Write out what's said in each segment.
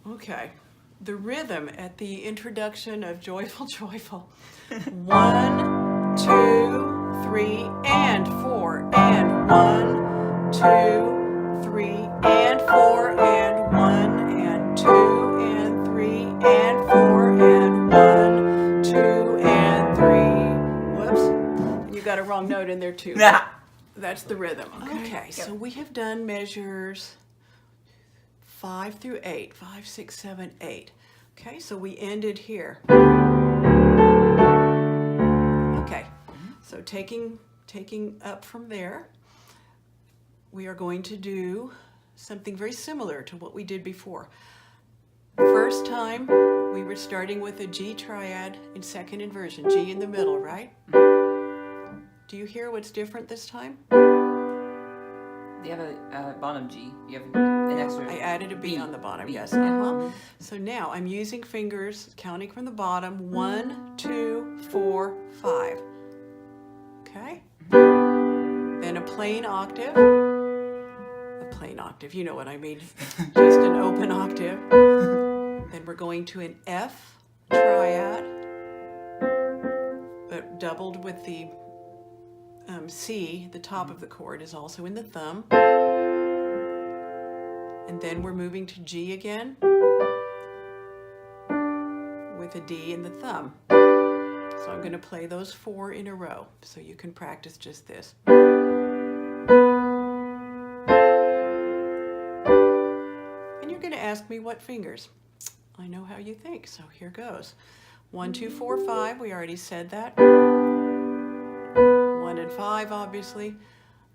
Okay, the rhythm at the introduction of Joyful, Joyful. 1, 2, 3, and 4, and 1, 2, 3, and 4, and 1, and 2, and 3, and 4, and 1, 2, and 3. Whoops, you got a wrong note in there too. That's the rhythm. Okay, so we have done measures 5 through 8, 5, 6, 7, 8. Okay, so we ended here. Okay, so taking up from there, we are going to do something very similar to what we did before. First time, we were starting with a G triad in second inversion, G in the middle, right? Do you hear what's different this time? You have a bottom G. You have an extra. I added a B on the bottom, B. yes. Yeah. So now I'm using fingers, counting from the bottom. 1, 2, 4, 5. Okay? Then a plain octave. A plain octave, you know what I mean. Just an open octave. Then we're going to an F triad, but doubled with the C. The top of the chord is also in the thumb. And then we're moving to G again with a D in the thumb. So I'm going to play those 4 in a row so you can practice just this. And you're going to ask me what fingers. I know how you think, so here goes. 1, 2, 4, 5, we already said that. 1 and 5, obviously.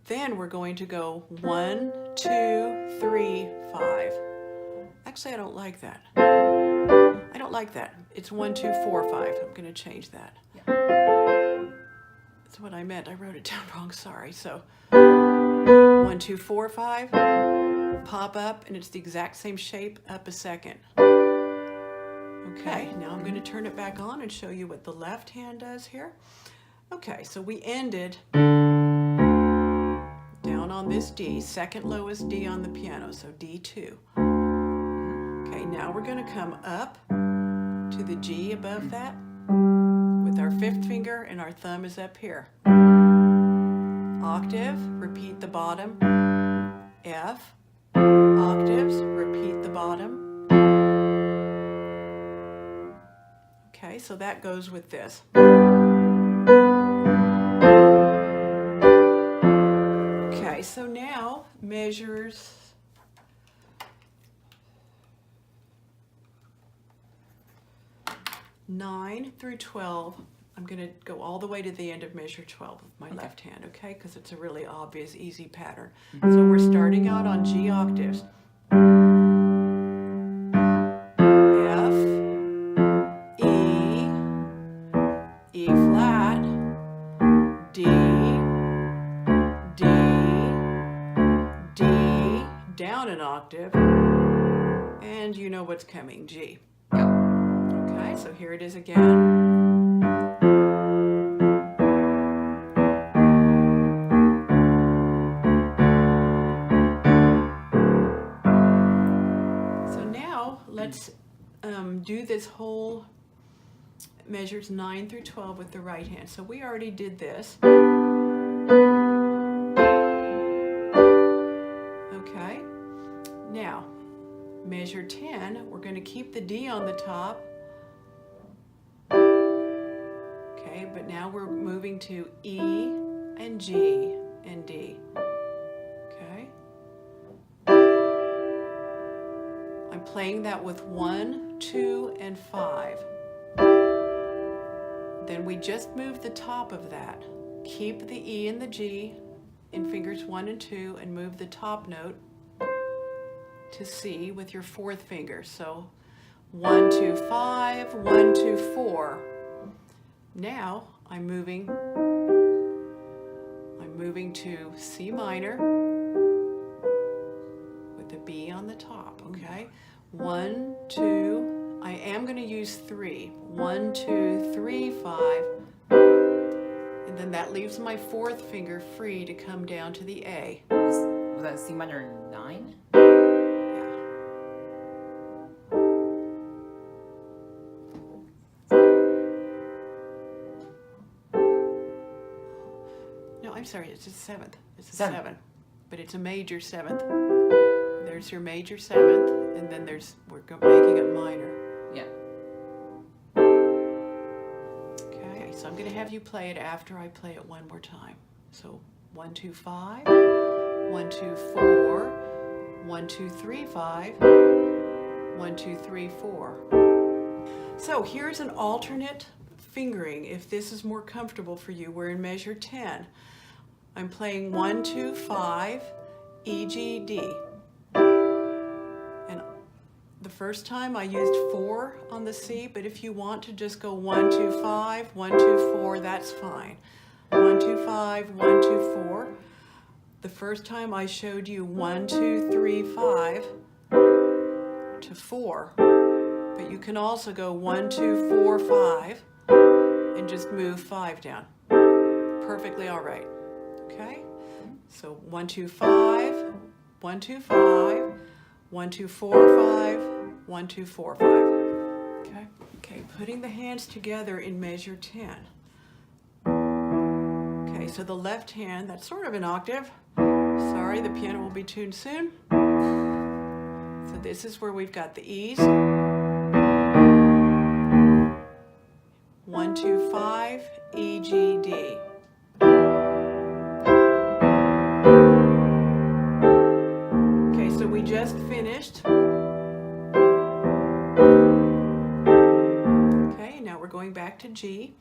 Then we're going to go 1, 2, 3, 5. Actually, I don't like that. I don't like that. It's 1, 2, 4, 5. I'm going to change that. That's what I meant. I wrote it down wrong. Sorry. So 1, 2, 4, 5. Pop up, and it's the exact same shape. Up a second. Okay. Now I'm going to turn it back on and show you what the left hand does here. Okay. So we ended down on this D, second lowest D on the piano, so D2. Okay, now we're going to come up to the G above that with our 5th finger, and our thumb is up here. Octave, repeat the bottom. F, octaves, repeat the bottom. Okay, so that goes with this. Okay, so now measures 9 through 12. I'm going to go all the way to the end of measure 12 with my left hand, okay? Because it's a really obvious, easy pattern. So we're starting out on G octaves. F, E, E flat, D, D, D, down an octave, and you know what's coming, G. Okay, so here it is again. So now let's do this whole measures 9 through 12 with the right hand. So we already did this. Okay, now measure 10, we're going to keep the D on the top. Okay, but now we're moving to E and G and D. Okay. I'm playing that with 1, 2, and 5. Then we just move the top of that. Keep the E and the G in fingers 1 and 2 and move the top note to C with your 4th finger. So 1, 2, 5, 1, 2, 4. Now I'm moving to C minor with the B on the top, okay? 1, 2, I am going to use 3. 1, 2, 3, 5. And then that leaves my 4th finger free to come down to the A. Was that C minor 9? Yeah. I'm sorry, it's a seventh. It's a Seven. seven, but it's a major seventh. There's your major seventh, and then making it minor. Yeah. Okay, so I'm going to have you play it after I play it one more time. So 1, 2, 5, 1, 2, 4, 1, 2, 3, 5, 1, 2, 3, 4. So here's an alternate fingering if this is more comfortable for you. We're in measure 10. I'm playing 1, 2, 5, E, G, D. And the first time I used 4 on the C, but if you want to just go 1, 2, 5, 1, 2, 4, that's fine. 1, 2, 5, 1, 2, 4. The first time I showed you 1, 2, 3, 5 to 4, but you can also go 1, 2, 4, 5 and just move 5 down. Perfectly all right. Okay? So 1, 2, 5, 1, 2, 5, 1, 2, 4, 5, 1, 2, 4, 5. Okay? Okay, putting the hands together in measure 10. Okay, so the left hand, that's sort of an octave. Sorry, the piano will be tuned soon. So this is where we've got the E's. 1, 2, 5, E, G, D. Okay, so we just finished. Okay, now we're going back to G.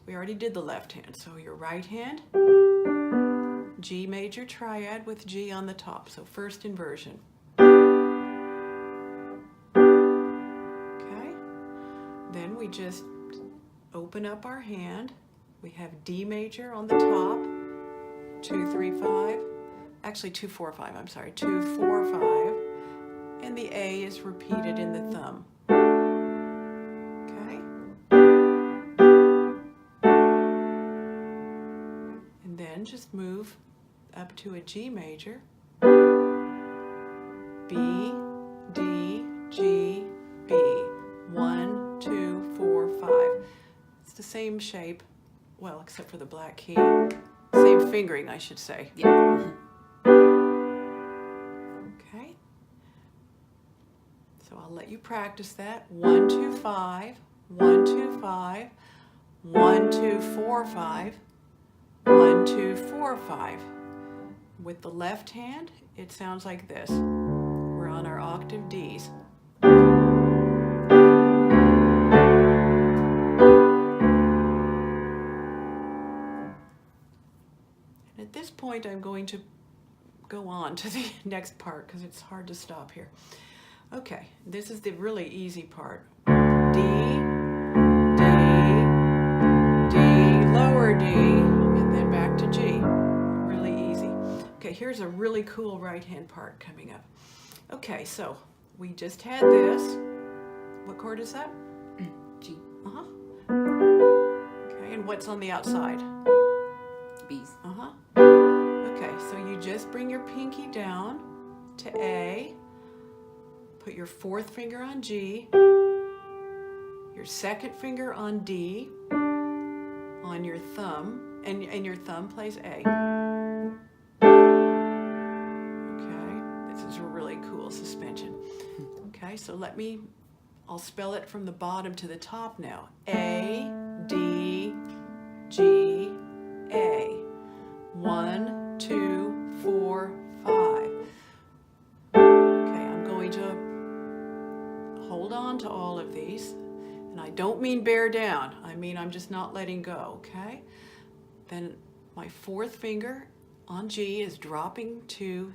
We already did the left hand, so your right hand, G major triad with G on the top, so first inversion. Okay, then we just open up our hand. We have D major on the top, 2, 3, 5, actually 2, 4, 5, I'm sorry, 2, 4, 5, and the A is repeated in the thumb. Okay, and then just move up to a G major, B, D, G, B, 1, 2, 4, 5. It's the same shape, well, except for the black key. Same fingering, I should say. Yeah. Okay. So I'll let you practice that. 1, 2, 5, 1, 2, 5, 1, 2, 4, 5, 1, 2, 4, 5. With the left hand, it sounds like this. We're on our octave Ds. At this point, I'm going to go on to the next part because it's hard to stop here. Okay, this is the really easy part. D, D, D, lower D, and then back to G. Really easy. Okay, here's a really cool right-hand part coming up. Okay, so we just had this. What chord is that? G. Uh-huh. Okay, and what's on the outside? B's. Uh-huh. Okay, so you just bring your pinky down to A, put your fourth finger on G, your second finger on D, on your thumb, and your thumb plays A. Okay, this is a really cool suspension. Okay, so I'll spell it from the bottom to the top now. A, D, G, A. 1, 2, 4, 5. Okay, I'm going to hold on to all of these. And I don't mean bear down. I mean I'm just not letting go, okay? Then my fourth finger on G is dropping to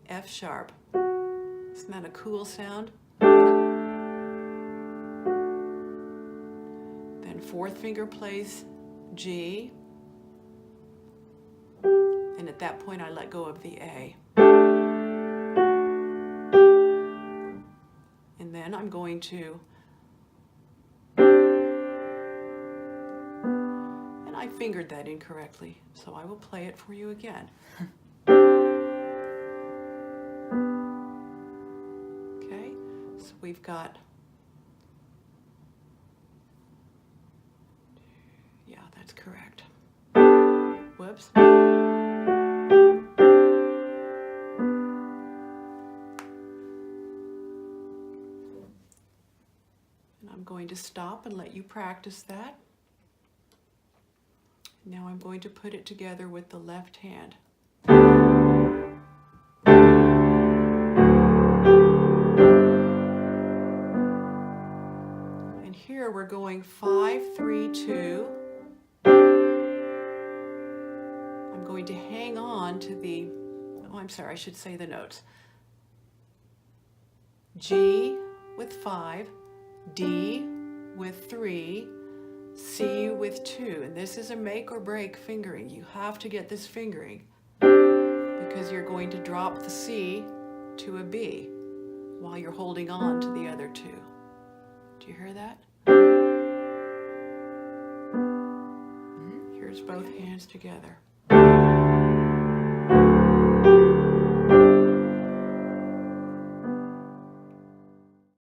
F sharp. Isn't that a cool sound? Then fourth finger plays G. And at that point, I let go of the A. And then I'm going to, and I fingered that incorrectly, so I will play it for you again. Okay, so we've got, yeah, that's correct. Whoops. to stop and let you practice that. Now I'm going to put it together with the left hand. And here we're going 5, 3, 2. I'm going to hang on to the, oh, I'm sorry, I should say the notes. G with 5, D with 3, C with 2. And this is a make or break fingering. You have to get this fingering because you're going to drop the C to a B while you're holding on to the other two. Do you hear that? Here's both hands together.